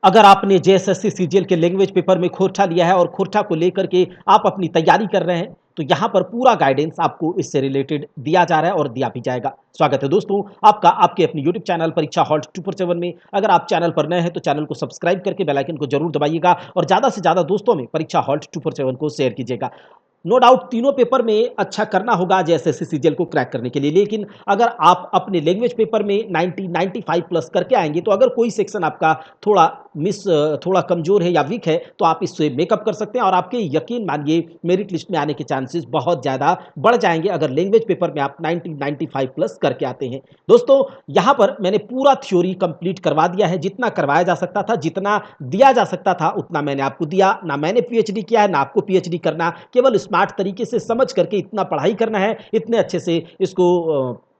अगर आपने JSSC CGL के लैंग्वेज पेपर में खोरठा लिया है और खोरठा को लेकर के आप अपनी तैयारी कर रहे हैं, तो यहाँ पर पूरा गाइडेंस आपको इससे रिलेटेड दिया जा रहा है और दिया भी जाएगा। स्वागत है दोस्तों आपका आपके अपने यूट्यूब चैनल परीक्षा हॉल्ट 247 में। अगर आप चैनल पर नए हैं तो चैनल को सब्सक्राइब करके बेल आइकन को जरूर दबाइएगा और ज़्यादा से ज़्यादा दोस्तों में परीक्षा हॉल्ट 247 को शेयर कीजिएगा। नो डाउट तीनों पेपर में अच्छा करना होगा जेएसएससी सीजीएल को क्रैक करने के लिए, लेकिन अगर आप अपने लैंग्वेज पेपर में 90 95 प्लस करके आएंगे तो अगर कोई सेक्शन आपका थोड़ा थोड़ा कमजोर है या वीक है तो आप इससे मेकअप कर सकते हैं और आपके यकीन मानिए मेरिट लिस्ट में आने के चांसेस बहुत ज़्यादा बढ़ जाएंगे अगर लैंग्वेज पेपर में आप 90 95 प्लस करके आते हैं। दोस्तों यहाँ पर मैंने पूरा थ्योरी कंप्लीट करवा दिया है, जितना करवाया जा सकता था, जितना दिया जा सकता था उतना मैंने आपको दिया। ना मैंने पीएचडी किया है ना आपको पीएचडी करना, केवल स्मार्ट तरीके से समझ करके इतना पढ़ाई करना है, इतने अच्छे से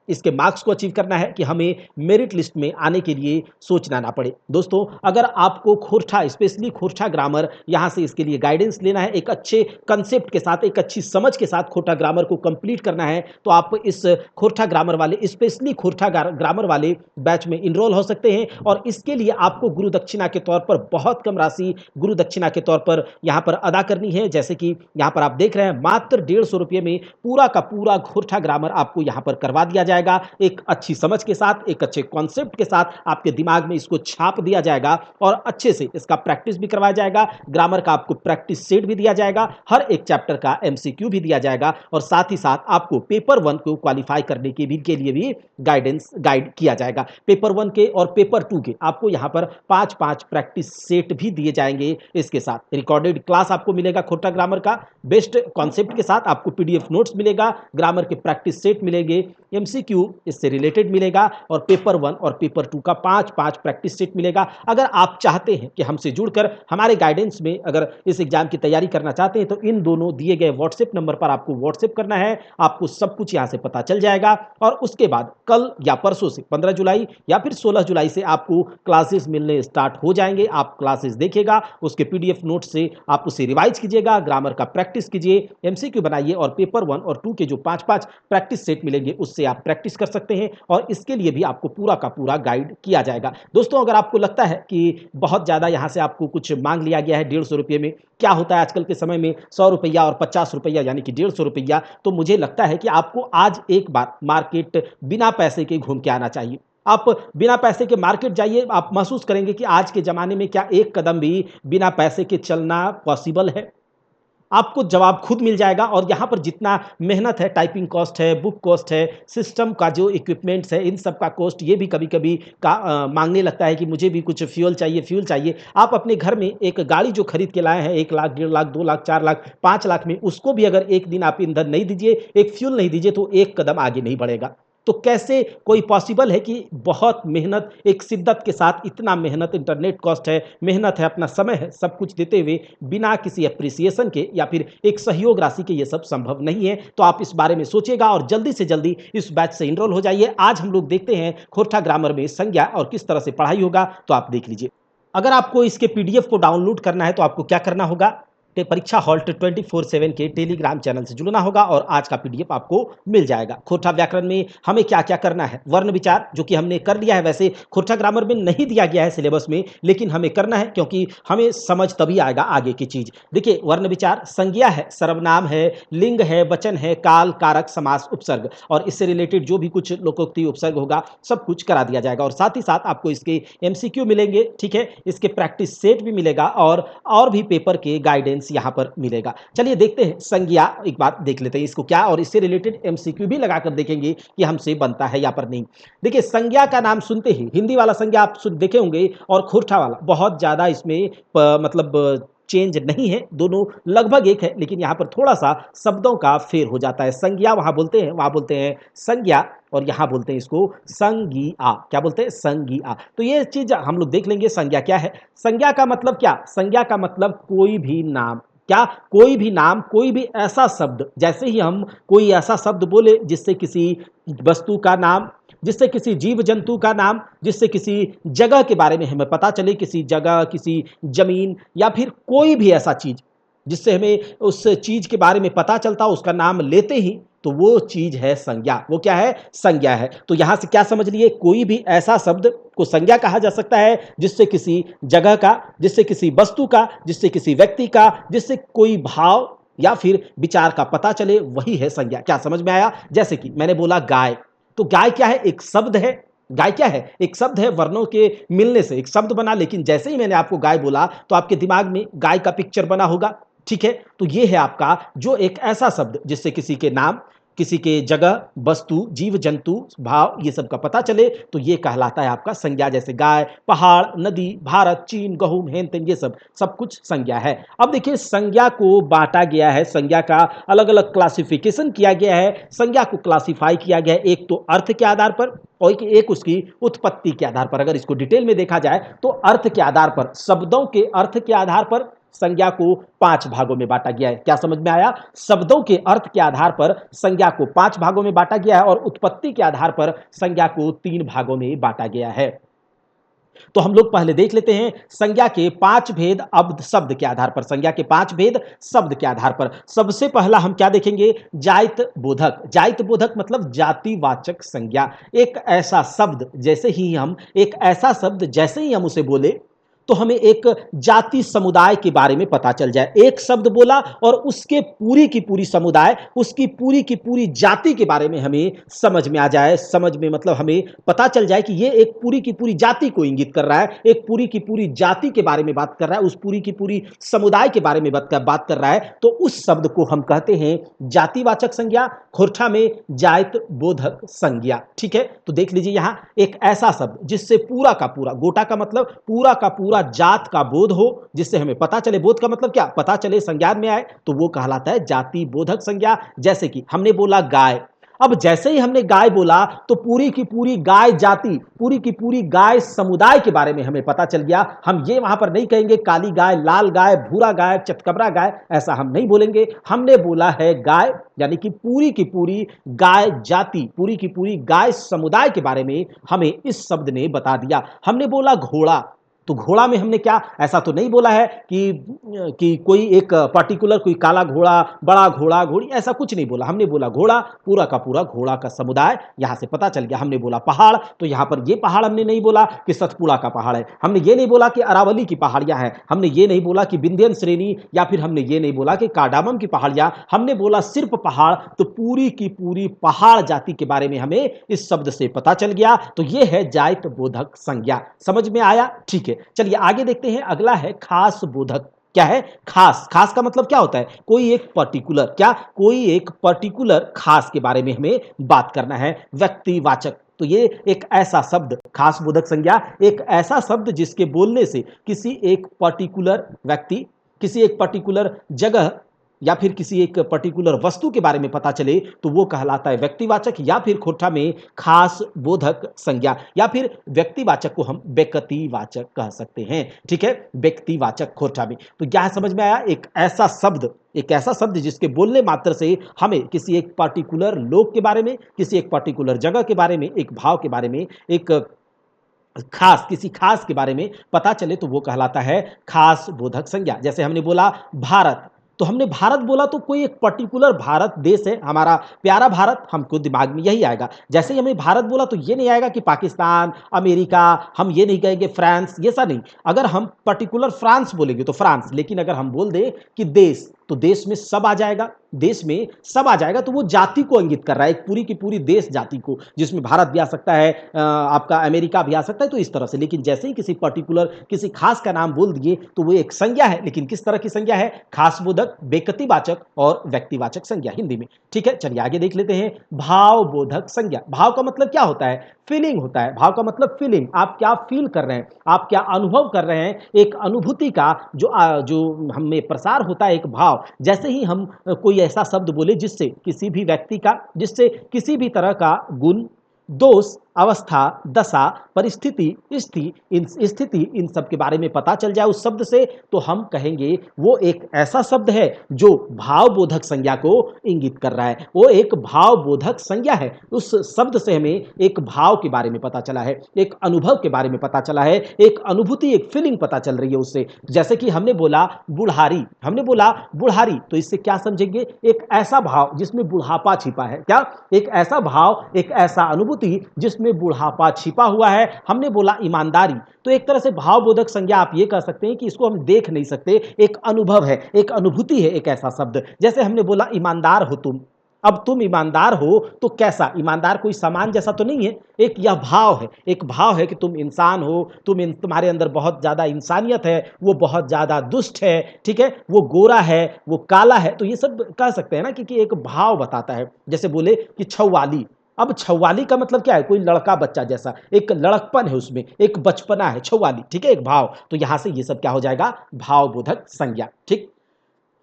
इसके मार्क्स को अचीव करना है कि हमें मेरिट लिस्ट में आने के लिए सोचना ना पड़े। दोस्तों अगर आपको खोरठा स्पेशली खोरठा ग्रामर यहाँ से इसके लिए गाइडेंस लेना है, एक अच्छे कंसेप्ट के साथ एक अच्छी समझ के साथ खोरठा ग्रामर को कंप्लीट करना है, तो आप इस खोरठा ग्रामर वाले स्पेशली खोरठा ग्रामर वाले बैच में इनरोल हो सकते हैं। और इसके लिए आपको गुरु दक्षिणा के तौर पर बहुत कम राशि गुरु दक्षिणा के तौर पर यहाँ पर अदा करनी है। जैसे कि यहाँ पर आप देख रहे हैं मात्र 150 रुपये में पूरा का पूरा खोरठा ग्रामर आपको यहाँ पर करवा दिया जाएगा। एक अच्छी समझ के साथ एक अच्छे कॉन्सेप्ट के साथ आपके दिमाग में इसको छाप दिया जाएगा और अच्छे से इसका प्रैक्टिस भी करवाया जाएगा। ग्रामर का आपको प्रैक्टिस सेट भी दिया जाएगा, हर एक चैप्टर का एमसीक्यू भी दिया जाएगा और साथ ही साथ आपको पेपर 1 को क्वालिफाई करने के लिए भी गाइड किया जाएगा। पेपर 1 के और पेपर 2 के आपको यहाँ पर 5-5 प्रैक्टिस सेट भी दिए जाएंगे। इसके साथ रिकॉर्डेड क्लास आपको मिलेगा खोरठा ग्रामर का बेस्ट कॉन्सेप्ट के साथ, आपको पीडीएफ नोट्स मिलेगा, ग्रामर के प्रैक्टिस सेट मिलेंगे, एमसीक्यू इससे रिलेटेड मिलेगा और पेपर 1 और पेपर 2 का 5-5 प्रैक्टिस सेट मिलेगा। अगर आप चाहते हैं कि हमसे जुड़कर हमारे गाइडेंस में अगर इस एग्जाम की तैयारी करना चाहते हैं तो इन दोनों दिए गए व्हाट्सएप नंबर पर आपको व्हाट्सएप करना है, आपको सब कुछ यहां से पता चल जाएगा। और उसके बाद कल या परसों से 15 जुलाई या फिर 16 जुलाई से आपको क्लासेस मिलने स्टार्ट हो जाएंगे। आप क्लासेस देखिएगा, उसके पीडीएफ नोट से आप उसे रिवाइज कीजिएगा, ग्रामर का प्रैक्टिस कीजिए, एमसीक्यू बनाइए और पेपर 1 और 2 के जो 5-5 प्रैक्टिस सेट मिलेंगे उससे आप प्रैक्टिस कर सकते हैं और इसके लिए भी आपको पूरा का पूरा गाइड किया जाएगा। दोस्तों अगर आपको लगता है कि बहुत ज़्यादा यहाँ से आपको कुछ मांग लिया गया है 150 रुपये में, क्या होता है आजकल के समय में 100 रुपया और 50 रुपया यानी कि 150 रुपया, तो मुझे लगता है कि आपको आज एक बार मार्केट बिना पैसे के घूम के आना चाहिए। आप बिना पैसे के मार्केट जाइए, आप महसूस करेंगे कि आज के ज़माने में क्या एक कदम भी बिना पैसे के चलना पॉसिबल है। आपको जवाब खुद मिल जाएगा और यहाँ पर जितना मेहनत है, टाइपिंग कॉस्ट है, बुक कॉस्ट है, सिस्टम का जो इक्विपमेंट्स है, इन सब का कॉस्ट ये भी कभी-कभी माँगने लगता है कि मुझे भी कुछ फ्यूल चाहिए। आप अपने घर में एक गाड़ी जो खरीद के लाए हैं 1 लाख, 1.5 लाख, 2 लाख, 4 लाख, 5 लाख में, उसको भी अगर एक दिन आप ईंधन नहीं दीजिए, एक फ्यूल नहीं दीजिए तो एक कदम आगे नहीं बढ़ेगा। तो कैसे कोई पॉसिबल है कि बहुत मेहनत एक शिद्दत के साथ इतना मेहनत, इंटरनेट कॉस्ट है, मेहनत है, अपना समय है, सब कुछ देते हुए बिना किसी एप्रिसिएशन के या फिर एक सहयोग राशि के ये सब संभव नहीं है। तो आप इस बारे में सोचिएगा और जल्दी से जल्दी इस बैच से इनरोल हो जाइए। आज हम लोग देखते हैं खोरठा ग्रामर में संज्ञा और किस तरह से पढ़ाई होगा, तो आप देख लीजिए। अगर आपको इसके पीडीएफ को डाउनलोड करना है तो आपको क्या करना होगा, परीक्षा हॉल्ट 24/7 के टेलीग्राम चैनल से जुड़ना होगा और आज का पीडीएफ आपको मिल जाएगा। खोरठा व्याकरण में हमें क्या क्या करना है, वर्ण विचार जो कि हमने कर लिया है, वैसे खोरठा ग्रामर में नहीं दिया गया है सिलेबस में, लेकिन हमें करना है क्योंकि हमें समझ तभी आएगा आगे की चीज। देखिए वर्ण विचार संज्ञा है, सर्वनाम है, लिंग है, वचन है, काल, कारक, समास, उपसर्ग और इससे रिलेटेड जो भी कुछ लोकोक्ति उपसर्ग होगा सब कुछ करा दिया जाएगा और साथ ही साथ आपको इसके एमसीक्यू मिलेंगे, ठीक है, इसके प्रैक्टिस सेट भी मिलेगा और भी पेपर के गाइडेंस यहां पर मिलेगा। चलिए देखते हैं संज्ञा, एक बार देख लेते हैं इसको क्या, और इससे रिलेटेड एमसीक्यू भी लगाकर देखेंगे कि हमसे बनता है या पर नहीं। देखिए संज्ञा का नाम सुनते ही हिंदी वाला संज्ञा आप देखे होंगे और खोरठा वाला बहुत ज्यादा इसमें मतलब चेंज नहीं है, दोनों लगभग एक है, लेकिन यहाँ पर थोड़ा सा शब्दों का फेर हो जाता है। संज्ञा वहां बोलते हैं, वहां बोलते हैं संज्ञा और यहां बोलते हैं इसको संज्ञा। क्या बोलते हैं, संज्ञा। तो ये चीज हम लोग देख लेंगे संज्ञा क्या है। संज्ञा का मतलब क्या, संज्ञा का मतलब कोई भी नाम, क्या कोई भी नाम, कोई भी ऐसा शब्द, जैसे ही हम कोई ऐसा शब्द बोले जिससे किसी वस्तु का नाम, जिससे किसी जीव जंतु का नाम, जिससे किसी जगह के बारे में हमें पता चले, किसी जगह, किसी जमीन या फिर कोई भी ऐसा चीज जिससे हमें उस चीज के बारे में पता चलता, उसका नाम लेते ही तो वो चीज है संज्ञा। वो क्या है? संज्ञा है। तो यहां से क्या समझ लिए? कोई भी ऐसा शब्द को संज्ञा कहा जा सकता है जिससे किसी जगह का, जिससे किसी वस्तु का, जिससे किसी व्यक्ति का, जिससे कोई भाव या फिर विचार का पता चले, वही है संज्ञा। क्या समझ में आया? जैसे कि मैंने बोला गाय, तो गाय क्या है? एक शब्द है। गाय क्या है? एक शब्द है। वर्णों के मिलने से एक शब्द बना, लेकिन जैसे ही मैंने आपको गाय बोला तो आपके दिमाग में गाय का पिक्चर बना होगा। ठीक है, तो ये है आपका जो एक ऐसा शब्द जिससे किसी के नाम, किसी के जगह, वस्तु, जीव जंतु, भाव, ये सब का पता चले, तो ये कहलाता है आपका संज्ञा। जैसे गाय, पहाड़, नदी, भारत, चीन, गेहूं, हेन तेन, ये सब सब कुछ संज्ञा है। अब देखिए, संज्ञा को बांटा गया है, संज्ञा का अलग अलग क्लासिफिकेशन किया गया है। संज्ञा को क्लासिफाई किया गया है एक तो अर्थ के आधार पर और एक उसकी उत्पत्ति के आधार पर। अगर इसको डिटेल में देखा जाए तो अर्थ के आधार पर, शब्दों के अर्थ के आधार पर संज्ञा को 5 भागों में बांटा गया है। क्या समझ में आया? शब्दों के अर्थ के आधार पर संज्ञा को 5 भागों में बांटा गया है और उत्पत्ति के आधार पर संज्ञा को 3 भागों में बांटा गया है। तो हम लोग पहले देख लेते हैं संज्ञा के 5 भेद अब शब्द के आधार पर। संज्ञा के 5 भेद शब्द के आधार पर सबसे पहला हम क्या देखेंगे? जाति बोधक। जाति बोधक मतलब जातिवाचक संज्ञा। एक ऐसा शब्द जैसे ही हम उसे बोले तो हमें एक जाति समुदाय के बारे में पता चल जाए। एक शब्द बोला और उसके पूरी की पूरी समुदाय, उसकी पूरी की पूरी जाति के बारे में हमें समझ में आ जाए। समझ में मतलब हमें पता चल जाए कि ये एक पूरी की पूरी जाति को इंगित कर रहा है, एक पूरी की पूरी जाति के बारे में बात कर रहा है, उस पूरी की पूरी समुदाय के बारे में बात कर रहा है, तो उस शब्द को हम कहते हैं जातिवाचक संज्ञा, खोरठा में जाति बोधक संज्ञा। ठीक है, तो देख लीजिए यहां एक ऐसा शब्द जिससे पूरा का पूरा, गोटा का मतलब पूरा का पूरा जात का बोध हो, जिससे हमें पता चले। बोध का मतलब क्या? पता चले, संज्ञान में आए, तो वो कहलाता है जाति बोधक संज्ञा। जैसे कि हमने बोला गाय, अब जैसे ही हमने गाय बोला तो पूरी की पूरी गाय जाति, पूरी की पूरी गाय समुदाय के बारे में हमें पता चल गया। हम ये वहां पर नहीं कहेंगे काली गाय, लाल गाय, भूरा गाय, चटकबरा गाय, ऐसा हम नहीं बोलेंगे। हमने बोला है गाय, यानी कि पूरी की पूरी गाय जाति, पूरी की पूरी गाय समुदाय के बारे में हमें इस शब्द ने बता दिया। हमने बोला घोड़ा, तो घोड़ा में हमने क्या, ऐसा तो नहीं बोला है कि कोई एक पर्टिकुलर, कोई काला घोड़ा, बड़ा घोड़ा, घोड़ी, ऐसा कुछ नहीं बोला। हमने बोला घोड़ा, पूरा का पूरा घोड़ा का समुदाय, यहां से पता चल गया। हमने बोला पहाड़, तो यहां पर ये पहाड़ हमने नहीं बोला कि सतपुड़ा का पहाड़ है, हमने ये नहीं बोला कि अरावली की पहाड़ियां हैं, हमने ये नहीं बोला कि विंध्यन श्रेणी, या फिर हमने ये नहीं बोला कि कार्डामम की पहाड़ियां, हमने बोला सिर्फ पहाड़। तो पूरी की पूरी पहाड़ जाति के बारे में हमें इस शब्द से पता चल गया। तो ये है जाति बोधक संज्ञा। समझ में आया? ठीक है, चलिए आगे देखते हैं। अगला है खास बोधक। क्या है? खास। खास का मतलब क्या होता है? कोई एक पर्टिकुलर, क्या, कोई एक पर्टिकुलर खास के बारे में हमें बात करना है, व्यक्तिवाचक। तो ये एक ऐसा शब्द, खास बोधक संज्ञा, एक ऐसा शब्द जिसके बोलने से किसी एक पर्टिकुलर व्यक्ति, किसी एक पर्टिकुलर जगह या फिर किसी एक पर्टिकुलर वस्तु के बारे में पता चले, तो वो कहलाता है व्यक्तिवाचक, या फिर खोरठा में खास बोधक संज्ञा, या फिर व्यक्तिवाचक को हम व्यक्तिवाचक कह सकते हैं। ठीक है, व्यक्तिवाचक खोरठा में। तो क्या समझ में आया? एक ऐसा शब्द जिसके बोलने मात्र से हमें किसी एक पर्टिकुलर लोग के बारे में, किसी एक पर्टिकुलर जगह के बारे में, एक भाव के बारे में, एक किसी खास के बारे में पता चले, तो वो कहलाता है खास बोधक संज्ञा। जैसे हमने बोला भारत, तो हमने भारत बोला तो कोई एक पर्टिकुलर भारत देश है, हमारा प्यारा भारत, हमको दिमाग में यही आएगा। जैसे ही हमने भारत बोला तो ये नहीं आएगा कि पाकिस्तान, अमेरिका, हम ये नहीं कहेंगे फ्रांस, ये सा नहीं। अगर हम पर्टिकुलर फ्रांस बोलेंगे तो फ्रांस, लेकिन अगर हम बोल दें कि देश, तो देश में सब आ जाएगा, देश में सब आ जाएगा। तो वो जाति को इंगित कर रहा है, एक पूरी की पूरी देश जाति को, जिसमें भारत भी आ सकता है, आपका अमेरिका भी आ सकता है, तो इस तरह से। लेकिन जैसे ही किसी पर्टिकुलर, किसी खास का नाम बोल दिए तो वो एक संज्ञा है, लेकिन किस तरह की संज्ञा है? खास बोधक, व्यक्तिवाचक और व्यक्तिवाचक संज्ञा हिंदी में। ठीक है, चलिए आगे देख लेते हैं। भाव बोधक संज्ञा। भाव का मतलब क्या होता है? फीलिंग होता है। भाव का मतलब फीलिंग, आप क्या फील कर रहे हैं, आप क्या अनुभव कर रहे हैं, एक अनुभूति का जो हमें प्रसार होता है, एक भाव। जैसे ही हम कोई ऐसा शब्द बोले जिससे किसी भी व्यक्ति का, जिससे किसी भी तरह का गुण, दोष, अवस्था, दशा, परिस्थिति, स्थिति इन सब के बारे में पता चल जाए उस शब्द से, तो हम कहेंगे वो एक ऐसा शब्द है जो भावबोधक संज्ञा को इंगित कर रहा है। वो एक भावबोधक संज्ञा है। उस शब्द से हमें एक भाव के बारे में पता चला है, एक अनुभव के बारे में पता चला है, एक अनुभूति, एक फीलिंग पता चल रही है उससे। जैसे कि हमने बोला बुढ़ारी, तो इससे क्या समझेंगे? एक ऐसा भाव जिसमें बुढ़ापा छिपा है। क्या? एक ऐसा भाव, एक ऐसा अनुभूति जिसमें बुढ़ापा छिपा हुआ है। हमने बोला ईमानदारी, तो एक तरह से भावबोधक संज्ञा आप ये कह सकते हैं कि इसको हम देख नहीं सकते, एक अनुभव है, एक अनुभूति है, एक ऐसा शब्द। जैसे हमने बोला ईमानदार हो तुम, अब तुम ईमानदार हो तो कैसा? ईमानदार कोई सामान जैसा तो नहीं है, एक यह भाव है, एक भाव है कि तुम इंसान हो, तुम्हारे अंदर बहुत ज्यादा इंसानियत है, वो बहुत ज्यादा दुष्ट है, ठीक है, वो गोरा है, वो काला है, तो ये सब कह सकते हैं ना कि एक भाव बताता है। जैसे बोले कि छव्वाली, अब छव्वाली का मतलब क्या है? कोई लड़का बच्चा जैसा, एक लड़कपन है उसमें, एक बचपना है, छव्वाली, ठीक है, एक भाव। तो यहां से ये सब क्या हो जाएगा? भावबोधक संज्ञा। ठीक,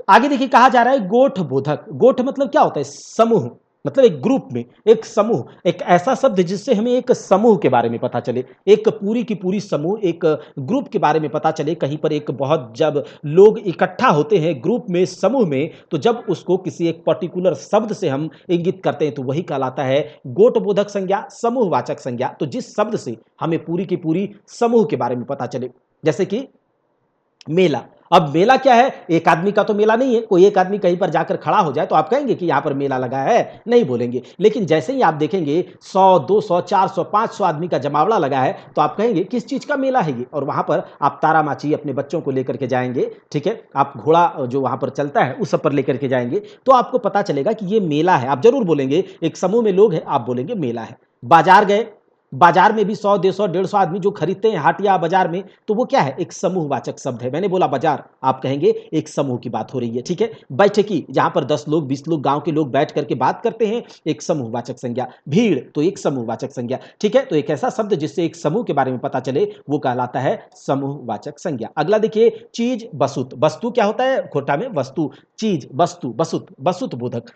आगे देखिए कहा जा रहा है गोठ बोधक। गोठ मतलब क्या होता है? समूह, मतलब एक ग्रुप में, एक समूह, एक ऐसा शब्द जिससे हमें एक समूह के बारे में पता चले, एक पूरी की पूरी समूह, एक ग्रुप के बारे में पता चले। कहीं पर एक बहुत जब लोग इकट्ठा होते हैं ग्रुप में, समूह में, तो जब उसको किसी एक पर्टिकुलर शब्द से हम इंगित करते हैं तो वही कहलाता है गोठ बोधक संज्ञा, समूहवाचक संज्ञा। तो जिस शब्द से हमें पूरी की पूरी समूह के बारे में पता चले, जैसे कि मेला। अब मेला क्या है? एक आदमी का तो मेला नहीं है। कोई एक आदमी कहीं पर जाकर खड़ा हो जाए तो आप कहेंगे कि यहां पर मेला लगा है? नहीं बोलेंगे। लेकिन जैसे ही आप देखेंगे 100, 200, 400, 500 आदमी का जमावड़ा लगा है तो आप कहेंगे किस चीज का मेला है ये? और वहां पर आप तारामाची अपने बच्चों को लेकर के जाएंगे, ठीक है, आप घोड़ा जो वहां पर चलता है उस सब पर लेकर के जाएंगे तो आपको पता चलेगा कि ये मेला है। आप जरूर बोलेंगे, एक समूह में लोग हैं, आप बोलेंगे मेला है। बाजार गए, बाजार में भी 100, 150, 150 आदमी जो खरीदते हैं हाट या बाजार में, तो वो क्या है? एक समूहवाचक शब्द है। मैंने बोला बाजार, आप कहेंगे एक समूह की बात हो रही है, ठीक है। बैठकी, जहां पर 10 लोग, 20 लोग, गांव के लोग बैठ करके बात करते हैं, एक समूहवाचक संज्ञा। भीड़, तो एक समूहवाचक संज्ञा, ठीक है। तो एक ऐसा शब्द जिससे एक समूह के बारे में पता चले वो कहलाता है समूहवाचक संज्ञा। अगला देखिए चीज बसुत। वस्तु क्या होता है? खोटा में वस्तु, चीज, वस्तु, बसुत, बसुत बोधक।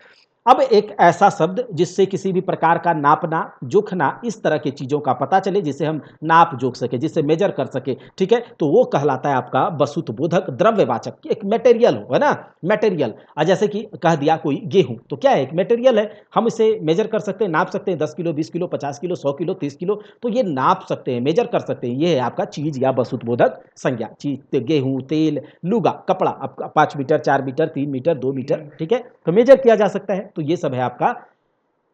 अब एक ऐसा शब्द जिससे किसी भी प्रकार का नापना, जोखना, इस तरह की चीजों का पता चले, जिसे हम नाप जोख सके, जिसे मेजर कर सके, ठीक है, तो वो कहलाता है आपका वस्तु बोधक। द्रव्यवाचक, एक मटेरियल हो, है ना, मटेरियल। जैसे कि कह दिया कोई गेहूं, तो क्या है? एक मटेरियल है। हम इसे मेजर कर सकते हैं, नाप सकते हैं, 10 kilo, 20 kilo, 50 kilo, 100 kilo, 30 kilo, तो ये नाप सकते हैं, मेजर कर सकते हैं। ये है आपका चीज या वस्तु बोधक संज्ञा। चीज, गेहूं, तेल, लुगा, कपड़ा, आपका 5 मीटर, 4 मीटर, 3 मीटर, 2 मीटर, ठीक है, तो मेजर किया जा सकता है। तो ये सब है आपका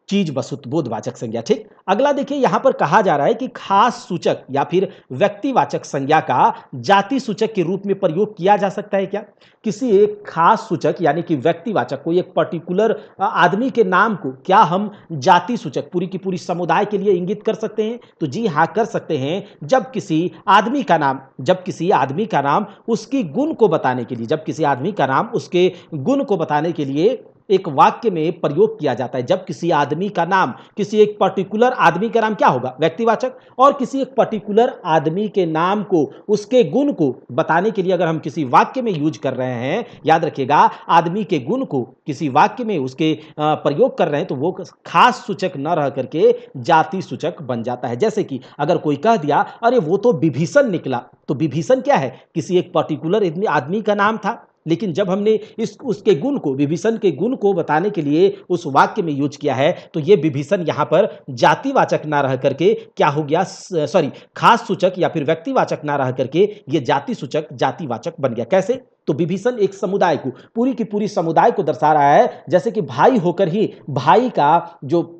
चीज वस्तु बोधवाचक संज्ञा। ठीक, अगला देखिए यहां पर कहा जा रहा है कि खास सूचक या फिर व्यक्तिवाचक संज्ञा का जाति सूचक के रूप में प्रयोग किया जा सकता है क्या? किसी एक खास सूचक यानी कि व्यक्तिवाचक, कोई एक पर्टिकुलर आदमी के नाम को क्या हम जाति सूचक, पूरी की पूरी समुदाय के लिए इंगित कर सकते हैं? तो जी हाँ, कर सकते हैं। जब किसी आदमी का नाम उसकी गुण को बताने के लिए, जब किसी आदमी का नाम उसके गुण को बताने के लिए एक वाक्य में प्रयोग किया जाता है। जब किसी आदमी का नाम, किसी एक पर्टिकुलर आदमी का नाम क्या होगा? व्यक्तिवाचक। और किसी एक पर्टिकुलर आदमी के नाम को, उसके गुण को बताने के लिए अगर हम किसी वाक्य में यूज कर रहे हैं, याद रखिएगा, आदमी के गुण को किसी वाक्य में उसके प्रयोग कर रहे हैं, तो वो खास सूचक न रह करके जाति सूचक बन जाता है। जैसे कि अगर कोई कह दिया अरे वो तो विभीषण निकला, तो विभीषण क्या है? किसी एक पर्टिकुलर आदमी का नाम था, लेकिन जब हमने उसके गुण को, विभीषण के गुण को बताने के लिए उस वाक्य में यूज किया है, तो ये विभीषण यहां पर जातिवाचक ना रह करके क्या हो गया? सॉरी, खास सूचक या फिर व्यक्तिवाचक ना रह करके ये जाति सूचक, जातिवाचक बन गया। कैसे? तो विभीषण एक समुदाय को, पूरी की पूरी समुदाय को दर्शा रहा है। जैसे कि भाई होकर ही भाई का जो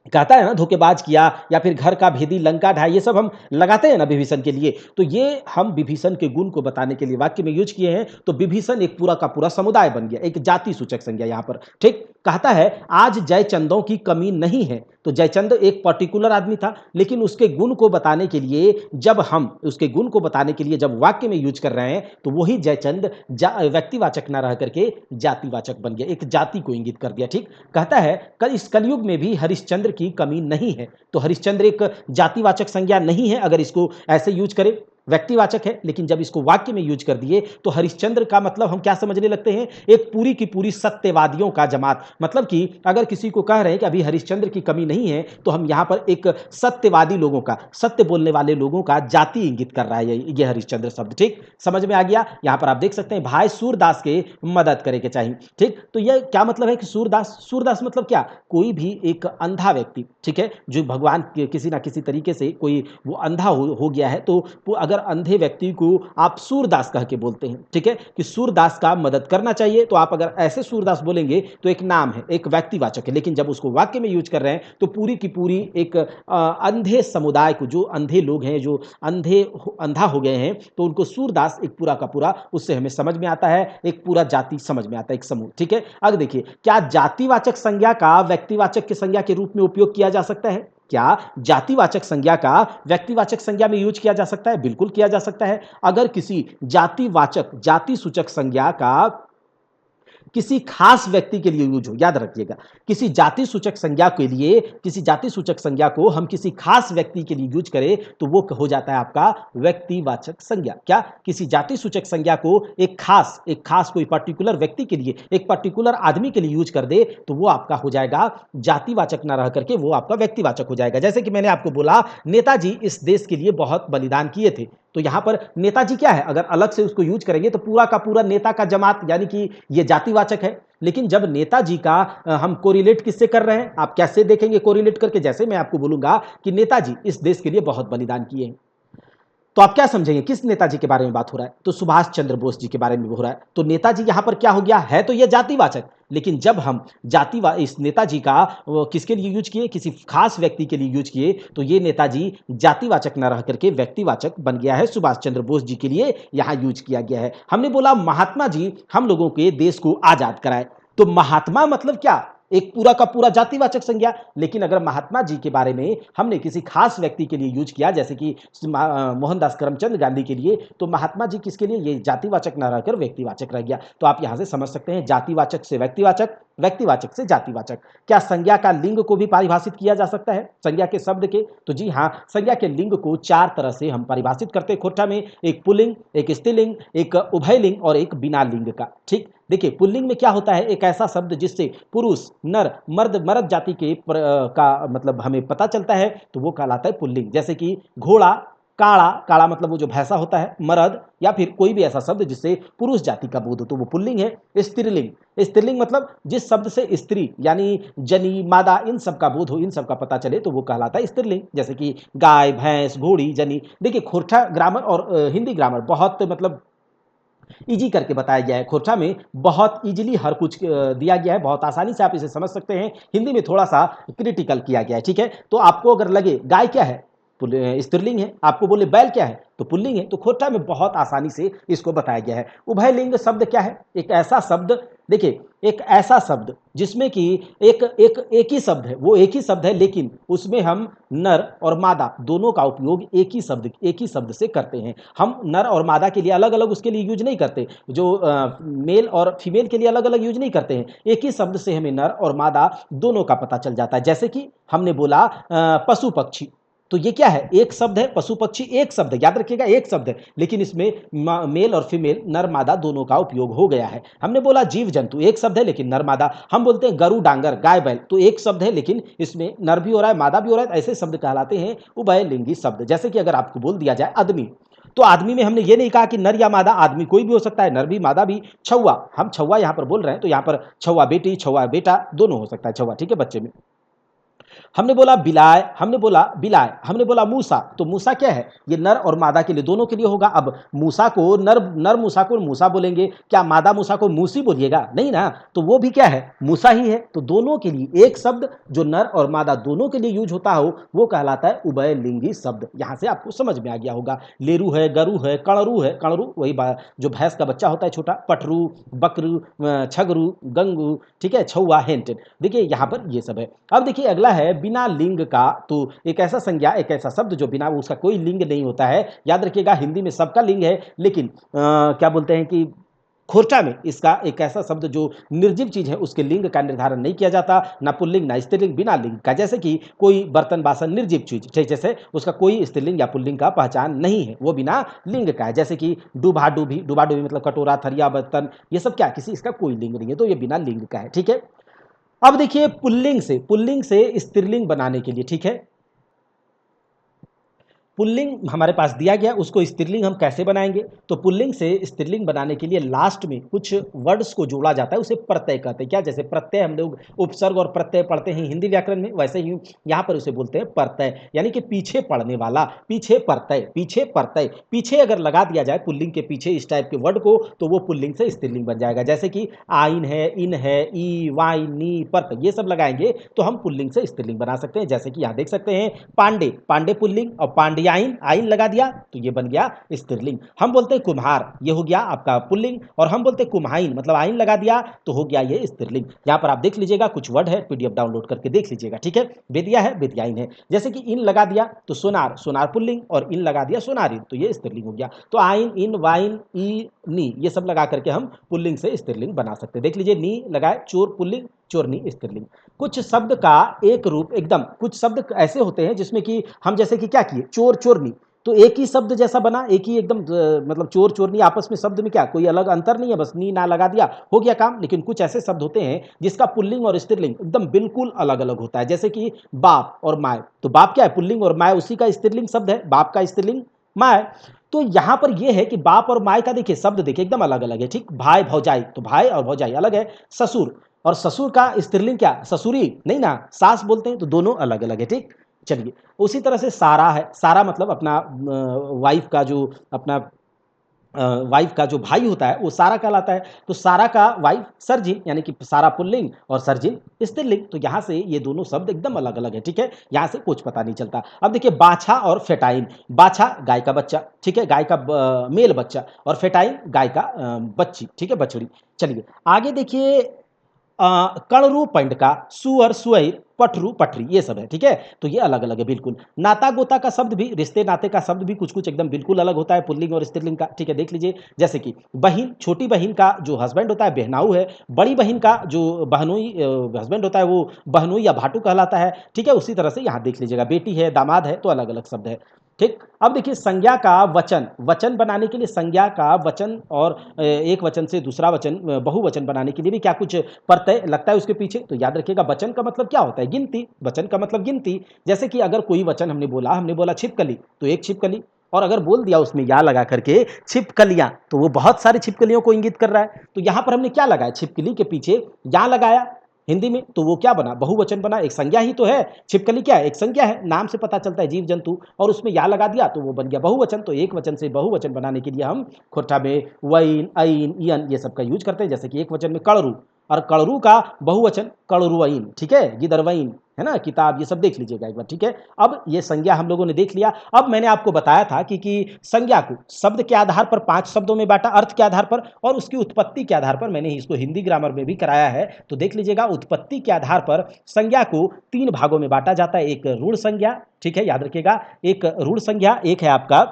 कहता है ना, धोखेबाज किया, या फिर घर का भेदी लंका ढाई, ये सब हम लगाते हैं ना विभीषण के लिए, तो ये हम विभीषण के गुण को बताने के लिए वाक्य में यूज किए हैं। तो विभीषण एक पूरा का पूरा समुदाय बन गया, एक जाति सूचक संज्ञा यहां पर। ठीक, कहता है आज जयचंदों की कमी नहीं है, तो जयचंद एक पर्टिकुलर आदमी था, लेकिन उसके गुण को बताने के लिए जब हम उसके गुण को बताने के लिए जब वाक्य में यूज कर रहे हैं, तो वही जयचंद व्यक्तिवाचक ना रह करके जातिवाचक बन गया, एक जाति को इंगित कर दिया। ठीक, कहता है कल इस कलयुग में भी हरिश्चंद्र की कमी नहीं है, तो हरिश्चंद्र एक जातिवाचक संज्ञा नहीं है अगर इसको ऐसे यूज करें। व्यक्तिवाचक है, लेकिन जब इसको वाक्य में यूज कर दिए तो हरिश्चंद्र का मतलब हम क्या समझने लगते हैं, एक पूरी की पूरी सत्यवादियों का जमात। मतलब कि अगर किसी को कह रहे हैं कि अभी हरिश्चंद्र की कमी नहीं है, तो हम यहां पर एक सत्यवादी लोगों का, सत्य बोलने वाले लोगों का जाति इंगित कर रहा है ये हरिश्चंद्र शब्द। ठीक, समझ में आ गया। यहां पर आप देख सकते हैं भाई सूरदास के मदद करे के चाहिए। ठीक, तो यह क्या मतलब है कि सूरदास, सूरदास मतलब क्या, कोई भी एक अंधा व्यक्ति, ठीक है, जो भगवान के किसी ना किसी तरीके से कोई वो अंधा हो गया है, तो वो अगर अंधे व्यक्ति को आप सूरदास कह के बोलते हैं, ठीक है, कि सूरदास का मदद करना चाहिए, तो आप अगर ऐसे सूरदास बोलेंगे तो एक नाम है, एक व्यक्तिवाचक है। लेकिन जब उसको वाक्य में यूज कर रहे हैं तो पूरी की पूरी एक अंधे समुदाय को, जो अंधे लोग हैं, जो अंधा हो गए हैं, तो उनको सूरदास एक पूरा का पूरा, उससे हमें समझ में आता है, एक पूरा जाति समझ में आता है, एक समूह। ठीक है, अब देखिए, क्या जातिवाचक संज्ञा का व्यक्तिवाचक की संज्ञा के रूप में उपयोग किया जा सकता है? क्या जातिवाचक संज्ञा का व्यक्तिवाचक संज्ञा में यूज किया जा सकता है? बिल्कुल किया जा सकता है। अगर किसी जातिवाचक, जाति सूचक संज्ञा का किसी खास व्यक्ति के लिए यूज हो, याद रखिएगा, किसी जाति सूचक संज्ञा के लिए, किसी जाति सूचक संज्ञा को हम किसी खास व्यक्ति के लिए यूज करें तो वो हो जाता है आपका व्यक्तिवाचक संज्ञा। क्या, किसी जाति सूचक संज्ञा को एक खास कोई पर्टिकुलर व्यक्ति के लिए, एक पर्टिकुलर आदमी के लिए यूज कर दे तो वो आपका हो जाएगा जातिवाचक ना रह करके वो आपका व्यक्तिवाचक हो जाएगा। जैसे कि मैंने आपको बोला नेताजी इस देश के लिए बहुत बलिदान किए थे, तो यहां पर नेताजी क्या है, अगर अलग से उसको यूज करेंगे तो पूरा का पूरा नेता का जमात, यानी कि ये जातिवाचक है। लेकिन जब नेताजी का हम कोरिलेट किससे कर रहे हैं, आप कैसे देखेंगे कोरिलेट करके, जैसे मैं आपको बोलूंगा कि नेताजी इस देश के लिए बहुत बलिदान किए हैं, तो आप क्या समझेंगे किस नेताजी के बारे में बात हो रहा है, तो सुभाष चंद्र बोस जी के बारे में हो रहा है। तो नेताजी यहां पर क्या हो गया है, तो यह जातिवाचक, लेकिन जब हम इस नेताजी का किसके लिए यूज किए, किसी खास व्यक्ति के लिए यूज किए, तो ये नेताजी जातिवाचक न रह करके व्यक्तिवाचक बन गया है, सुभाष चंद्र बोस जी के लिए यहां यूज किया गया है। हमने बोला महात्मा जी हम लोगों के देश को आजाद कराए, तो महात्मा मतलब क्या, एक पूरा का पूरा जातिवाचक संज्ञा। लेकिन अगर महात्मा जी के बारे में हमने किसी खास व्यक्ति के लिए यूज किया, जैसे कि मोहनदास करमचंद गांधी के लिए, तो महात्मा जी किसके लिए, ये जातिवाचक न रहकर व्यक्तिवाचक रह गया। तो आप यहां से समझ सकते हैं जातिवाचक से व्यक्तिवाचक, व्यक्तिवाचक से जातिवाचक। क्या संज्ञा का लिंग को भी परिभाषित किया जा सकता है संज्ञा के शब्द के, तो जी हाँ, संज्ञा के लिंग को 4 तरह से हम परिभाषित करते हैं खोटा में, एक पुल्लिंग, एक स्त्रीलिंग, एक उभयलिंग और एक बिना लिंग का। ठीक, देखिए पुल्लिंग में क्या होता है, एक ऐसा शब्द जिससे पुरुष, नर, मर्द जाति के का मतलब हमें पता चलता है, तो वो कहलाता है पुल्लिंग। जैसे कि घोड़ा, काड़ा, काड़ा मतलब वो जो भैंसा होता है, मर्द, या फिर कोई भी ऐसा शब्द जिससे पुरुष जाति का बोध हो तो वो पुल्लिंग है। स्त्रीलिंग, स्त्रीलिंग मतलब जिस शब्द से स्त्री यानी जनी, मादा, इन सब का बोध हो, इन सब का पता चले तो वो कहलाता है स्त्रीलिंग। जैसे कि गाय, भैंस, घोड़ी, जनी। देखिए खोरठा ग्रामर और हिंदी ग्रामर बहुत मतलब इजी करके बताया गया है। खोरठा में बहुत इजीली हर कुछ दिया गया है, बहुत आसानी से आप इसे समझ सकते हैं। हिंदी में थोड़ा सा क्रिटिकल किया गया है। ठीक है, तो आपको अगर लगे गाय क्या है, स्त्रीलिंग है, आपको बोले बैल क्या है तो पुल्लिंग है, तो खोरठा में बहुत आसानी से इसको बताया गया है। उभयलिंग शब्द क्या है, एक ऐसा शब्द, देखिए एक ऐसा शब्द जिसमें कि एक ही शब्द है, वो एक ही शब्द है, लेकिन उसमें हम नर और मादा दोनों का उपयोग एक ही शब्द से करते हैं। हम नर और मादा के लिए अलग अलग उसके लिए यूज नहीं करते, जो मेल और फीमेल के लिए अलग अलग यूज नहीं करते हैं, एक ही शब्द से हमें नर और मादा दोनों का पता चल जाता है। जैसे कि हमने बोला पशु पक्षी, तो ये क्या है, एक शब्द है, पशु पक्षी एक शब्द है, याद रखिएगा एक शब्द है, लेकिन इसमें मेल और फीमेल, नर मादा दोनों का उपयोग हो गया है। हमने बोला जीव जंतु, एक शब्द है लेकिन नर मादा। हम बोलते हैं गरु डांगर, गाय बैल, तो एक शब्द है लेकिन इसमें नर भी हो रहा है, मादा भी हो रहा है, ऐसे शब्द कहलाते हैं उभयलिंगी शब्द। जैसे कि अगर आपको बोल दिया जाए आदमी, तो आदमी में हमने ये नहीं कहा कि नर या मादा, आदमी कोई भी हो सकता है, नर भी मादा भी। छौआ, हम छौआ यहां पर बोल रहे हैं, तो यहां पर छौआ बेटी, छौआ बेटा दोनों हो सकता है छौआ, ठीक है, बच्चे में। हमने बोला बिलाय, हमने बोला बिलाय, हमने बोला मूसा, तो मूसा क्या है, ये नर और मादा के लिए, दोनों के लिए होगा। अब मूसा को नर मूसा को मूसा बोलेंगे, क्या मादा मूसा को मूसी बोलिएगा, नहीं ना, तो वो भी क्या है, मूसा ही है। तो दोनों के लिए एक शब्द जो नर और मादा दोनों के लिए यूज होता हो वो कहलाता है उभयलिंगी शब्द। यहां से आपको समझ में आ गया होगा। लेरू है, गरु है, कणरू है, कणरू वही जो भैंस का बच्चा होता है छोटा, पटरू, बकरू, छगरू, गंगू, ठीक है, छौआ, हेंटेन। देखिए यहां पर ये सब है। अब देखिए अगला है बिना लिंग का, तो एक ऐसा संज्ञा, एक ऐसा शब्द जो बिना उसका कोई लिंग नहीं होता है। याद रखिएगा हिंदी में सबका लिंग है, लेकिन क्या बोलते हैं कि खोरचा में इसका एक ऐसा शब्द जो निर्जीव चीज है उसके लिंग का निर्धारण नहीं किया जाता, ना पुल्लिंग ना स्त्रीलिंग, बिना लिंग का। जैसे कि कोई बर्तन बासन निर्जीव चीज, ठीक, जैसे उसका कोई स्त्रीलिंग या पुल्लिंग का पहचान नहीं है, वो बिना लिंग का है। जैसे कि डूबा डूबी, डूबा डूबी मतलब कटोरा थरिया बर्तन, ये सब क्या किसी इसका कोई लिंग नहीं है, तो ये बिना लिंग का है। ठीक है, अब देखिए पुल्लिंग से स्त्रीलिंग बनाने के लिए, ठीक है, पुल्लिंग हमारे पास दिया गया, उसको स्त्रीलिंग हम कैसे बनाएंगे? तो पुल्लिंग से स्त्रीलिंग बनाने के लिए लास्ट में कुछ वर्ड्स को जोड़ा जाता है, उसे प्रत्यय कहते हैं। क्या? जैसे प्रत्यय हम लोग उपसर्ग और प्रत्यय पढ़ते हैं हिंदी व्याकरण में, वैसे ही यहाँ पर उसे बोलते हैं प्रत्यय, यानी कि पीछे पड़ने वाला, पीछे प्रत्यय, पीछे प्रत्यय, पीछे अगर लगा दिया जाए पुल्लिंग के पीछे इस टाइप के वर्ड को, तो वो पुल्लिंग से स्त्रीलिंग बन जाएगा। जैसे कि आइन है, इन है, ई वाइन नी पर्त, ये सब लगाएंगे तो हम पुल्लिंग से स्त्रीलिंग बना सकते हैं। जैसे कि यहाँ देख सकते हैं पांडे, पांडे पुल्लिंग, और पांडे आइन, आइन लगा दिया तो ये बन गया स्त्रीलिंग। हम बोलते हैं कुम्हार, ये हो गया आपका पुल्लिंग, और हम बोलते हैं कुम्हाइन, मतलब आइन लगा दिया तो हो गया ये स्त्रीलिंग। यहाँ पर आप देख लीजिएगा कुछ वर्ड है, पीडीएफ डाउनलोड करके देख लीजिएगा। ठीक है, बेदिया है, बेदियाइन है। जैसे कि इन लगा दिया तो सोनार, सोनार पुल्लिंग, और इन लगा दिया सोनारिन, तो ये स्त्रीलिंग हो गया। तो आइन, इन, वाइन, ई, नी, ये सब लगा करके हम पुल्लिंग से स्त्रीलिंग बना सकते हैं। देख लीजिए, नी लगाए चोर पुल्लिंग, चोरनी स्त्रीलिंग। कुछ शब्द का एक रूप एकदम, कुछ शब्द ऐसे होते हैं जिसमें कि हम जैसे कि क्या किए, चोर चोरनी, तो एक ही शब्द जैसा बना, एक ही एकदम मतलब चोर चोरनी आपस में शब्द में क्या कोई अलग अंतर नहीं है, बस नी ना लगा दिया हो गया काम। लेकिन कुछ ऐसे शब्द होते हैं जिसका पुल्लिंग और स्त्रीलिंग एकदम बिल्कुल अलग अलग होता है। जैसे कि बाप और माय, तो बाप क्या है पुल्लिंग, और माय उसी का स्त्रीलिंग शब्द है, बाप का स्त्रीलिंग माय। तो यहां पर यह है कि बाप और माय का देखिए शब्द देखिए एकदम अलग अलग है। ठीक, भाई भौजाई, तो भाई और भौजाई अलग है। ससुर, और ससुर का स्त्रीलिंग क्या, ससुरी नहीं ना, सास बोलते हैं, तो दोनों अलग अलग है। ठीक, चलिए उसी तरह से सारा है, सारा मतलब अपना वाइफ का जो अपना वाइफ का जो भाई होता है वो सारा कहलाता है। तो सारा का वाइफ सर्जिन, यानी कि सारा पुल्लिंग और सर्जिन स्त्रीलिंग। तो यहाँ से ये दोनों शब्द एकदम अलग अलग है। ठीक है, यहाँ से कुछ पता नहीं चलता। अब देखिए बाछा और फेटाइन, बाछा गाय का बच्चा, ठीक है, गाय का मेल बच्चा, और फेटाइन गाय का बच्ची, ठीक है, बछड़ी। चलिए आगे देखिए, कणरू पंडका, सुअर सुअर, पटरू पटरी, ये सब है। ठीक है, तो ये अलग अलग है बिल्कुल। नाता गोता का शब्द भी, रिश्ते नाते का शब्द भी कुछ कुछ एकदम बिल्कुल अलग होता है पुल्लिंग और स्त्रीलिंग का। ठीक है, देख लीजिए, जैसे कि बहन, छोटी बहन का जो हस्बैंड होता है बहनाऊ है, बड़ी बहन का जो बहनोई हस्बैंड होता है वो बहनोई या भाटू कहलाता है। ठीक है, उसी तरह से यहाँ देख लीजिएगा, बेटी है, दामाद है, तो अलग अलग शब्द है। ठीक, अब देखिए संज्ञा का वचन, वचन बनाने के लिए संज्ञा का वचन, और एक वचन से दूसरा वचन बहुवचन बनाने के लिए भी क्या कुछ प्रत्यय लगता है उसके पीछे। तो याद रखिएगा वचन का मतलब क्या होता है, गिनती, वचन का मतलब गिनती। जैसे कि अगर कोई वचन हमने बोला छिपकली, तो एक छिपकली, और अगर बोल दिया उसमें या लगा करके छिपकलियां, तो वो बहुत सारी छिपकलियों को इंगित कर रहा है। तो यहां पर हमने क्या लगाया, छिपकली के पीछे या लगाया हिंदी में, तो वो क्या बना, बहुवचन बना। एक संज्ञा ही तो है, छिपकली क्या है, एक संज्ञा है, नाम से पता चलता है जीव जंतु, और उसमें या लगा दिया तो वो बन गया बहुवचन। तो एक वचन से बहुवचन बनाने के लिए हम खोटा में वैन, ऐन, इयन ये सब का यूज करते हैं। जैसे कि एक वचन में कड़रू, और कड़रू का बहुवचन कड़रुआइन, ठीक है, गिदरवइन, है ना, किताब, ये सब देख लीजिएगा एक बार। ठीक है, अब ये संज्ञा हम लोगों ने देख लिया। अब मैंने आपको बताया था कि संज्ञा को शब्द के आधार पर 5 शब्दों में बांटा, अर्थ के आधार पर और उसकी उत्पत्ति के आधार पर। मैंने इसको हिंदी ग्रामर में भी कराया है, तो देख लीजिएगा। उत्पत्ति के आधार पर संज्ञा को 3 भागों में बांटा जाता है। एक रूढ़ संज्ञा, ठीक है, याद रखिएगा, एक रूढ़ संज्ञा, एक है आपका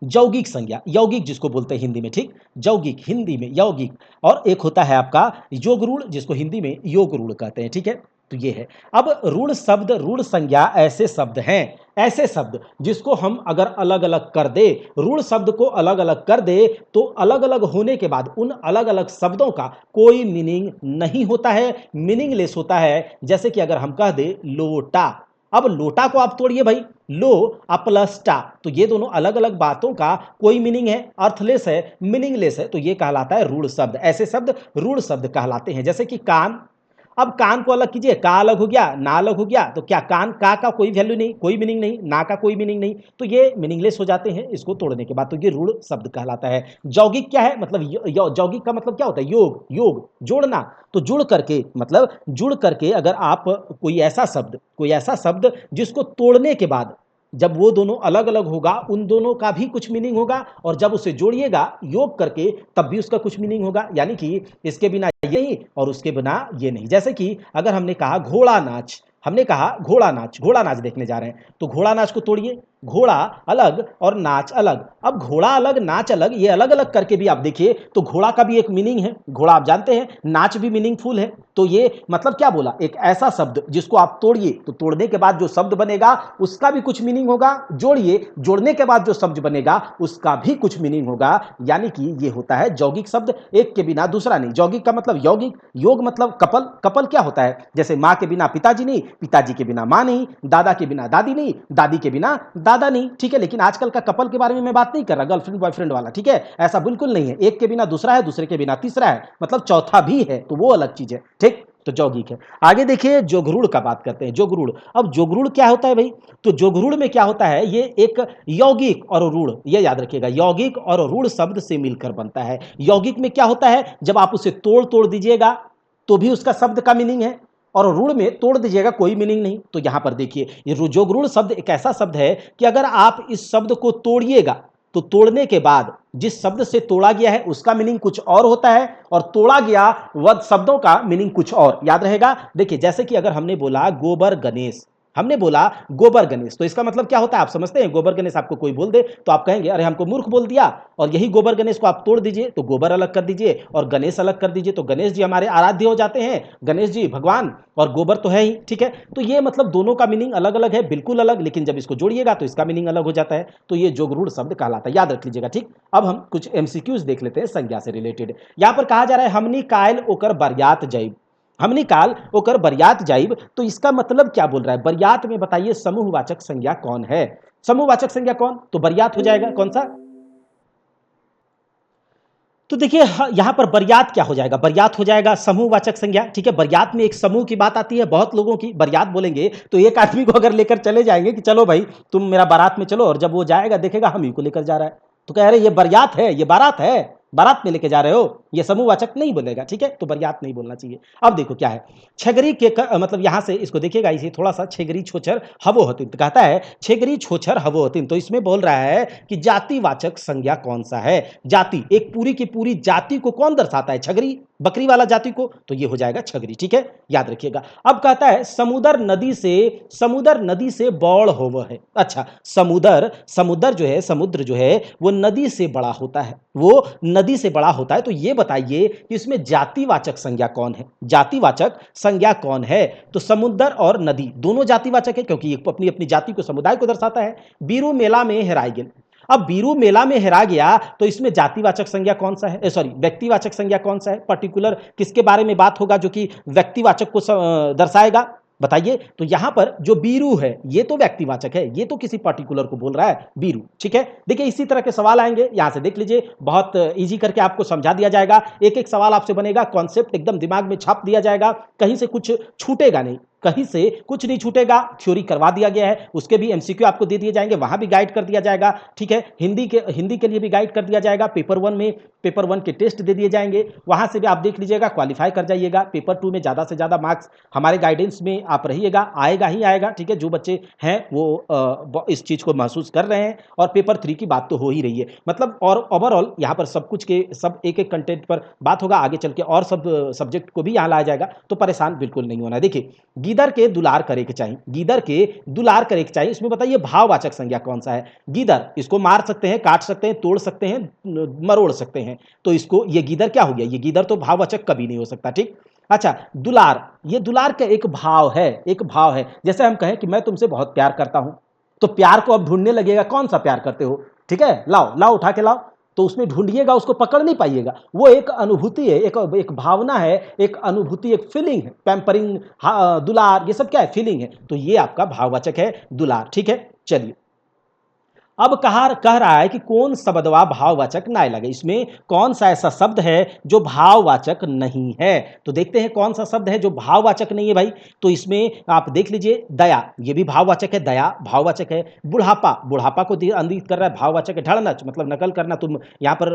यौगिक संज्ञा, यौगिक जिसको बोलते हैं हिंदी में, ठीक, यौगिक हिंदी में यौगिक, और एक होता है आपका योग रूढ़, जिसको हिंदी में योग रूढ़ कहते हैं। ठीक है, तो ये है। अब रूढ़ शब्द, रूढ़ संज्ञा ऐसे शब्द हैं, ऐसे शब्द जिसको हम अगर अलग अलग कर दे, रूढ़ शब्द को अलग अलग कर दे, तो अलग अलग होने के बाद उन अलग अलग शब्दों का कोई मीनिंग नहीं होता है, मीनिंगलेस होता है। जैसे कि अगर हम कह दे लोटा, अब लोटा को आप तोड़िए भाई, लो प्लस टा, तो ये दोनों अलग अलग बातों का कोई मीनिंग है, अर्थलेस है, मीनिंगलेस है, तो ये कहलाता है रूढ़ शब्द। ऐसे शब्द रूढ़ शब्द कहलाते हैं। जैसे कि कान, अब कान को अलग कीजिए, का अलग हो गया, ना अलग हो गया, तो क्या कान, का कोई वैल्यू नहीं, कोई मीनिंग नहीं, ना का कोई मीनिंग नहीं, तो ये मीनिंगलेस हो जाते हैं इसको तोड़ने के बाद, तो ये रूढ़ शब्द कहलाता है। यौगिक क्या है, मतलब यौगिक का मतलब क्या होता है, योग, योग जोड़ना, तो जुड़ करके, मतलब जुड़ करके अगर आप कोई ऐसा शब्द जिसको तोड़ने के बाद जब वो दोनों अलग अलग होगा, उन दोनों का भी कुछ मीनिंग होगा, और जब उसे जोड़िएगा योग करके तब भी उसका कुछ मीनिंग होगा, यानी कि इसके बिना ये नहीं और उसके बिना ये नहीं। जैसे कि अगर हमने कहा घोड़ा नाच, हमने कहा घोड़ा नाच, घोड़ा नाच देखने जा रहे हैं, तो घोड़ा नाच को तोड़िए, घोड़ा अलग और नाच अलग। अब घोड़ा अलग नाच अलग, ये अलग अलग करके भी आप देखिए तो घोड़ा का भी एक मीनिंग है, घोड़ा आप जानते हैं, नाच भी मीनिंगफुल है। तो ये मतलब क्या बोला, एक ऐसा शब्द जिसको आप तोड़िए तो तोड़ने के बाद जो शब्द बनेगा उसका भी कुछ मीनिंग होगा, जोड़िए जोड़ने के बाद जो शब्द बनेगा उसका भी कुछ मीनिंग होगा। यानी कि ये होता है यौगिक शब्द, एक के बिना दूसरा नहीं। यौगिक का मतलब यौगिक, योग मतलब कपल। कपल क्या होता है, जैसे माँ के बिना पिताजी नहीं, पिताजी के बिना माँ नहीं, दादा के बिना दादी नहीं, दादी के बिना दादा नहीं, ठीक है। लेकिन आजकल का कपल के बारे में मैं बात नहीं कर रहा, गर्लफ्रेंड बॉयफ्रेंड वाला, ठीक है, ऐसा बिल्कुल नहीं है। एक के बिना दूसरा है, दूसरे के बिना तीसरा है, मतलब चौथा भी है, तो वो अलग चीज है, ठीक। तो यौगिक है। आगे देखिए जोगरूढ़ का बात करते हैं। जोगरूढ़, अब जोगरूढ़ क्या होता है भाई, तो जोगरूढ़ में क्या होता है, ये एक यौगिक और रूढ़, ये याद रखिएगा, यौगिक और रूढ़ शब्द से मिलकर बनता है। यौगिक में क्या होता है, जब आप उसे तोड़ तोड़ दीजिएगा तो भी उसका शब्द का मीनिंग है, और रूढ़ में तोड़ दीजिएगा कोई मीनिंग नहीं। तो यहां पर देखिए ये जोगरूढ़ शब्द एक ऐसा शब्द है कि अगर आप इस शब्द को तोड़िएगा तो तोड़ने के बाद जिस शब्द से तोड़ा गया है उसका मीनिंग कुछ और होता है, और तोड़ा गया वह शब्दों का मीनिंग कुछ और, याद रहेगा। देखिए जैसे कि अगर हमने बोला गोबर गणेश, हमने बोला गोबर गणेश, तो इसका मतलब क्या होता है आप समझते हैं। गोबर गणेश आपको कोई बोल दे तो आप कहेंगे अरे हमको मूर्ख बोल दिया, और यही गोबर गणेश को आप तोड़ दीजिए तो गोबर अलग कर दीजिए और गणेश अलग कर दीजिए, तो गणेश जी हमारे आराध्य हो जाते हैं, गणेश जी भगवान, और गोबर तो है ही, ठीक है। तो ये मतलब दोनों का मीनिंग अलग अलग है, बिल्कुल अलग, लेकिन जब इसको जोड़िएगा तो इसका मीनिंग अलग हो जाता है। तो ये जोगरूढ़ शब्द कहलाता है, याद रख लीजिएगा, ठीक। अब हम कुछ एमसीक्यूज देख लेते हैं संज्ञा से रिलेटेड। यहां पर कहा जा रहा है हमनी कायल ओकर बरियात जाइब। हमनी काल ओकर बरियात जाइब, तो इसका मतलब क्या बोल रहा है, बरियात में बताइए समूहवाचक संज्ञा कौन है। समूहवाचक संज्ञा कौन, तो बरियात हो जाएगा, कौन सा। तो देखिए यहां पर बरियात क्या हो जाएगा, बरियात हो जाएगा समूहवाचक संज्ञा, ठीक है। बरियात में एक समूह की बात आती है, बहुत लोगों की बरियात बोलेंगे तो एक आदमी को अगर लेकर चले जाएंगे कि चलो भाई तुम मेरा बारात में चलो, और जब वो जाएगा देखेगा हम ही को लेकर जा रहा है, तो कह रहे ये बरियात है, ये बारात है, बारात में लेके जा रहे हो, ये समूहवाचक नहीं बोलेगा, ठीक है। तो बरियात नहीं बोलना चाहिए। अब देखो क्या है, छगरी के मतलब यहां से इसको देखिएगा, इसे थोड़ा सा छेगरी छोछर हवो हतिन, तो कहता है छेगरी छोछर हवो हतिन, तो इसमें बोल रहा है कि जातिवाचक संज्ञा कौन सा है। जाति, एक पूरी की पूरी जाति को कौन दर्शाता है, छगरी, बकरी वाला जाति को, तो ये हो जाएगा छगरी, ठीक है, याद रखिएगा। अब कहता है समुद्र नदी से, समुद्र नदी से बौड़ होव है। अच्छा, समुद्र, समुद्र जो है, समुद्र जो है वो नदी से बड़ा होता है, वो नदी से बड़ा होता है, तो ये बताइए कि इसमें जातिवाचक संज्ञा कौन है, जातिवाचक संज्ञा कौन है। तो समुद्र और नदी दोनों जातिवाचक है, क्योंकि एक अपनी अपनी जाति को, समुदाय को दर्शाता है। बीरू मेला में हेराई गेल, अब बीरू मेला में हेरा गया तो इसमें जातिवाचक संज्ञा कौन सा है, सॉरी व्यक्तिवाचक संज्ञा कौन सा है, पर्टिकुलर किसके बारे में बात होगा जो कि व्यक्तिवाचक को दर्शाएगा, बताइए। तो यहां पर जो बीरू है ये तो व्यक्तिवाचक है, ये तो किसी पर्टिकुलर को बोल रहा है बीरू, ठीक है। देखिए इसी तरह के सवाल आएंगे, यहां से देख लीजिए, बहुत इजी करके आपको समझा दिया जाएगा, एक एक सवाल आपसे बनेगा, कॉन्सेप्ट एकदम दिमाग में छाप दिया जाएगा, कहीं से कुछ छूटेगा नहीं, कहीं से कुछ नहीं छूटेगा, थ्योरी करवा दिया गया है, उसके भी एमसीक्यू आपको दे दिए जाएंगे, वहां भी गाइड कर दिया जाएगा, ठीक है। हिंदी के लिए भी गाइड कर दिया जाएगा, पेपर 1 में पेपर 1 के टेस्ट दे दिए जाएंगे, वहां से भी आप देख लीजिएगा, क्वालिफाई कर जाइएगा। पेपर 2 में ज्यादा से ज्यादा मार्क्स हमारे गाइडेंस में आप रहिएगा, आएगा ही आएगा, ठीक है। जो बच्चे हैं वो इस चीज को महसूस कर रहे हैं, और पेपर 3 की बात तो हो ही रही है, मतलब और ओवरऑल यहाँ पर सब कुछ के सब एक एक कंटेंट पर बात होगा, आगे चल के और सब सब्जेक्ट को भी यहाँ लाया जाएगा, तो परेशान बिल्कुल नहीं होना है। देखिए गीदर के दुलार करे के चाहिए, गीदर के दुलार करे के चाहिए, इसमें बताइए भाववाचक संज्ञा कौन सा है। गीदर, इसको मार सकते हैं, काट सकते हैं, तोड़ सकते हैं, मरोड़ सकते हैं, तो इसको ये गीदर क्या हो गया, ये गीदर तो भाववाचक कभी नहीं हो सकता, ठीक। अच्छा दुलार, ये दुलार का एक भाव है, एक भाव है, जैसे हम कहें कि मैं तुमसे बहुत प्यार करता हूं, तो प्यार को अब ढूंढने लगेगा कौन सा प्यार करते हो, ठीक है, लाओ लाओ उठा के लाओ, तो उसमें ढूंढिएगा, उसको पकड़ नहीं पाइएगा, वो एक अनुभूति है, एक भावना है, एक अनुभूति, एक फीलिंग है, पैम्परिंग, दुलार, ये सब क्या है, फीलिंग है, तो ये आपका भाववाचक है दुलार, ठीक है। चलिए अब कह रहा है कि कौन शब्दवा भाववाचक ना लगे, इसमें कौन सा ऐसा शब्द है जो भाववाचक नहीं है, तो देखते हैं कौन सा शब्द है जो भाववाचक नहीं है भाई। तो इसमें आप देख लीजिए दया, ये भी भाववाचक है, दया भाववाचक है। बुढ़ापा, बुढ़ापा को इंगित कर रहा है, भाववाचक है। ढड़नच मतलब नकल करना, तुम यहाँ पर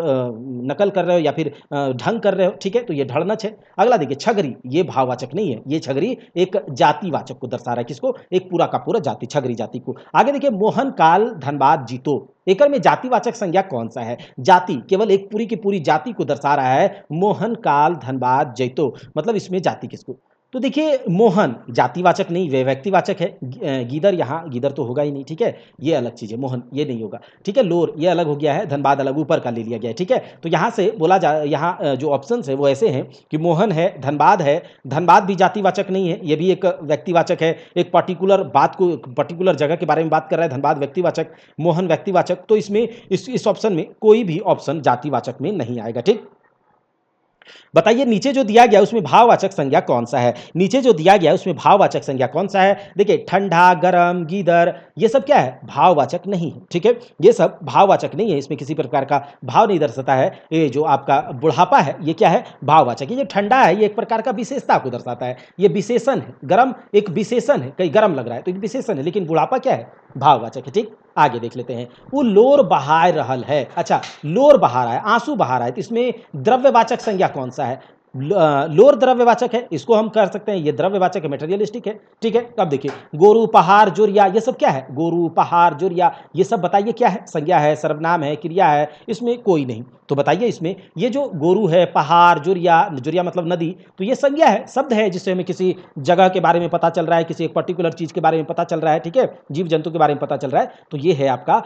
नकल कर रहे हो या फिर ढंग कर रहे हो, ठीक है, तो ये ढड़नच है। अगला देखिए छगरी, ये भाववाचक नहीं है, ये छगरी एक जातिवाचक को दर्शा रहा है, किसको, एक पूरा का पूरा जाति, छगरी जाति को। आगे देखिए मोहन काल धनबाद जीतो, एक में जातिवाचक संज्ञा कौन सा है, जाति, केवल एक पूरी की पूरी जाति को दर्शा रहा है, मोहन काल धनबाद जैतो, मतलब इसमें जाति किसको, तो देखिए मोहन जातिवाचक नहीं, वे व्यक्तिवाचक है। गीदड़ यहाँ गीदड़ तो होगा ही नहीं, ठीक है? ये अलग चीज़ है, मोहन ये नहीं होगा, ठीक है? लोर ये अलग हो गया है, धनबाद अलग ऊपर का ले लिया गया है, ठीक है? तो यहाँ से बोला जा यहाँ जो ऑप्शंस है वो ऐसे हैं कि मोहन है, धनबाद भी जातिवाचक नहीं है, ये भी एक व्यक्तिवाचक है, एक पर्टिकुलर बात को पर्टिकुलर जगह के बारे में बात कर रहा है, धनबाद व्यक्तिवाचक, मोहन व्यक्तिवाचक, तो इसमें इस ऑप्शन में कोई भी ऑप्शन जातिवाचक में नहीं आएगा, ठीक? बताइए नीचे जो दिया गया उसमें भाववाचक संज्ञा कौन सा है? नीचे जो दिया गया उसमें भाववाचक संज्ञा कौन सा है? देखिए ठंडा, गरम, गीदड़ ये सब क्या है? भाववाचक नहीं है, ठीक है? ये सब भाववाचक नहीं है, इसमें किसी प्रकार का भाव नहीं दर्शाता है। ये जो आपका बुढ़ापा है ये क्या है? भाववाचक। ये जो ठंडा है ये एक प्रकार का विशेषता को दर्शाता है, ये विशेषण है। गरम एक विशेषण है, कहीं गरम लग रहा है तो एक विशेषण है, लेकिन बुढ़ापा क्या है? भाववाचक है, ठीक? आगे देख लेते हैं। वो लोर बहाय रहल है। अच्छा, लोर बहा रहा है, आंसू बहा रहा है, तो इसमें द्रव्यवाचक संज्ञा कौन सा है? लोर द्रव्यवाचक है, इसको हम कर सकते हैं, ये द्रव्यवाचक है, मटेरियलिस्टिक है, ठीक है? अब देखिए गोरु पहाड़ जुरिया ये सब क्या है? गोरु पहाड़ जुरिया ये सब बताइए क्या है? संज्ञा है, सर्वनाम है, क्रिया है, इसमें कोई नहीं। तो बताइए इसमें ये जो गोरु है, पहाड़, जुरिया, जुरिया मतलब नदी, तो ये संज्ञा है, शब्द है जिससे हमें किसी जगह के बारे में पता चल रहा है, किसी एक पर्टिकुलर चीज के बारे में पता चल रहा है, ठीक है? जीव जंतु के बारे में पता चल रहा है, तो ये है आपका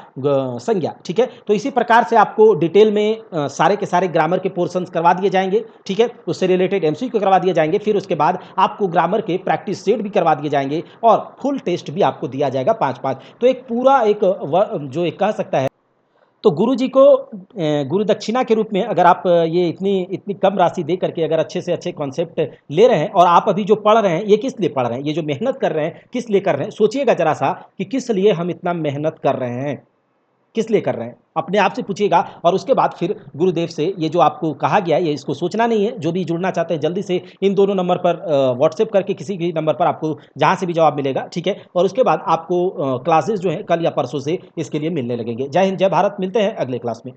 संज्ञा, ठीक है? तो इसी प्रकार से आपको डिटेल में सारे के सारे ग्रामर के पोर्शंस करवा दिए जाएंगे, ठीक है? उससे रिलेटेड एमसीक्यू करवा दिए जाएंगे, फिर उसके बाद आपको ग्रामर के प्रैक्टिस सेट भी करवा दिए जाएंगे और फुल टेस्ट भी आपको दिया जाएगा 5-5। तो एक पूरा एक जो एक कह सकता है, तो गुरु जी को गुरु दक्षिणा के रूप में अगर आप ये इतनी इतनी कम राशि दे करके अगर अच्छे से अच्छे कॉन्सेप्ट ले रहे हैं और आप अभी जो पढ़ रहे हैं ये किस लिए पढ़ रहे हैं, ये जो मेहनत कर रहे हैं किस लिए कर रहे हैं, सोचिएगा जरा सा कि किस लिए हम इतना मेहनत कर रहे हैं, किस लिए कर रहे हैं, अपने आप से पूछिएगा। और उसके बाद फिर गुरुदेव से ये जो आपको कहा गया है ये इसको सोचना नहीं है। जो भी जुड़ना चाहते हैं जल्दी से इन दोनों नंबर पर व्हाट्सएप करके किसी भी नंबर पर आपको जहाँ से भी जवाब मिलेगा, ठीक है? और उसके बाद आपको क्लासेस जो है कल या परसों से इसके लिए मिलने लगेंगे। जय हिंद, जय भारत, मिलते हैं अगले क्लास में।